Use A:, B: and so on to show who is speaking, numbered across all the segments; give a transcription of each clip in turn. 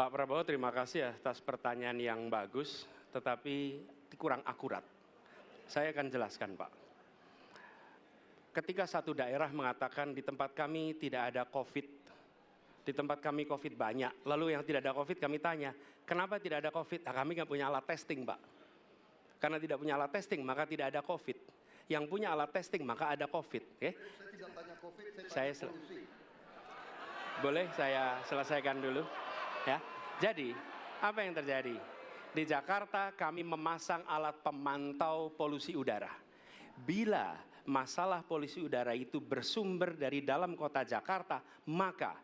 A: Pak Prabowo, terima kasih atas pertanyaan yang bagus, tetapi kurang akurat. Saya akan jelaskan, Pak. Ketika satu daerah mengatakan di tempat kami tidak ada COVID, di tempat kami COVID banyak, lalu yang tidak ada COVID kami tanya, kenapa tidak ada COVID? Nah, kami nggak punya alat testing, Pak. Karena tidak punya alat testing, maka tidak ada COVID. Yang punya alat testing, maka ada COVID. Okay?
B: Saya tidak tanya COVID, saya tanya polusi.
A: Boleh saya selesaikan dulu? Ya, jadi apa yang terjadi? Di Jakarta kami memasang alat pemantau polusi udara. Bila masalah polusi udara itu bersumber dari dalam kota Jakarta, maka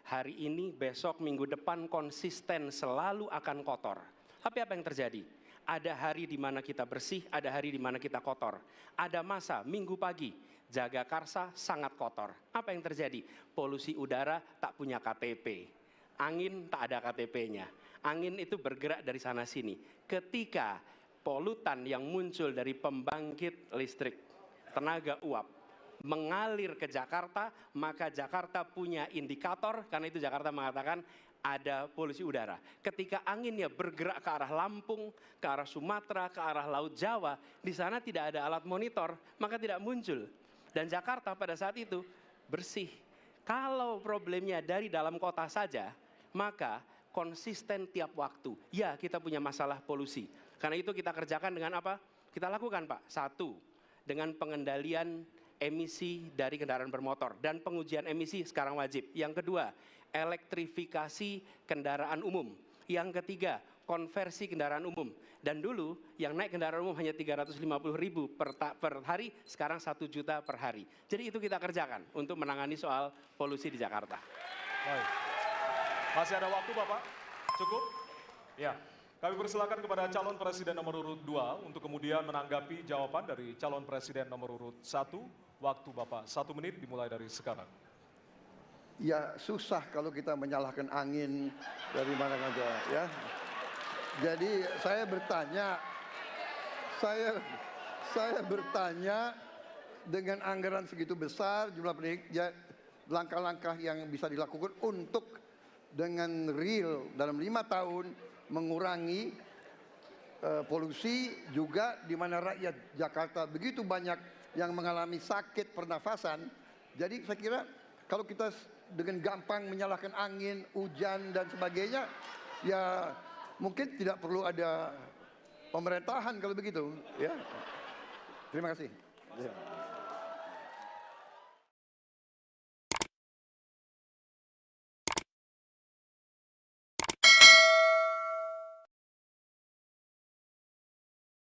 A: hari ini, besok, minggu depan konsisten selalu akan kotor. Tapi apa yang terjadi? Ada hari di mana kita bersih, ada hari di mana kita kotor. Ada masa minggu pagi, Jagakarsa sangat kotor. Apa yang terjadi? Polusi udara tak punya KTP. Angin tak ada KTP-nya. Angin itu bergerak dari sana sini. Ketika polutan yang muncul dari pembangkit listrik, tenaga uap, mengalir ke Jakarta, maka Jakarta punya indikator, karena itu Jakarta mengatakan ada polusi udara. Ketika anginnya bergerak ke arah Lampung, ke arah Sumatera, ke arah Laut Jawa, di sana tidak ada alat monitor, maka tidak muncul. Dan Jakarta pada saat itu bersih. Kalau problemnya dari dalam kota saja, maka konsisten tiap waktu. Ya, kita punya masalah polusi. Karena itu kita kerjakan dengan apa? Kita lakukan, Pak. Satu, dengan pengendalian emisi dari kendaraan bermotor. Dan pengujian emisi sekarang wajib. Yang kedua, elektrifikasi kendaraan umum. Yang ketiga, konversi kendaraan umum. Dan dulu yang naik kendaraan umum hanya 350.000 per hari, sekarang 1 juta per hari. Jadi itu kita kerjakan untuk menangani soal polusi di Jakarta.
C: Baik. Masih ada waktu, Bapak? Cukup? Ya. Kami persilakan kepada calon presiden nomor urut 2 untuk kemudian menanggapi jawaban dari calon presiden nomor urut 1. Waktu Bapak 1 menit dimulai dari sekarang.
B: Ya susah kalau kita menyalahkan angin dari mana saja ya. Jadi saya bertanya dengan anggaran segitu besar, jumlah pendidik, langkah-langkah yang bisa dilakukan untuk dengan real dalam 5 tahun mengurangi polusi, juga di mana rakyat Jakarta begitu banyak yang mengalami sakit pernafasan. Jadi saya kira kalau kita dengan gampang menyalahkan angin, hujan dan sebagainya, ya mungkin tidak perlu ada pemerintahan kalau begitu ya. Terima kasih.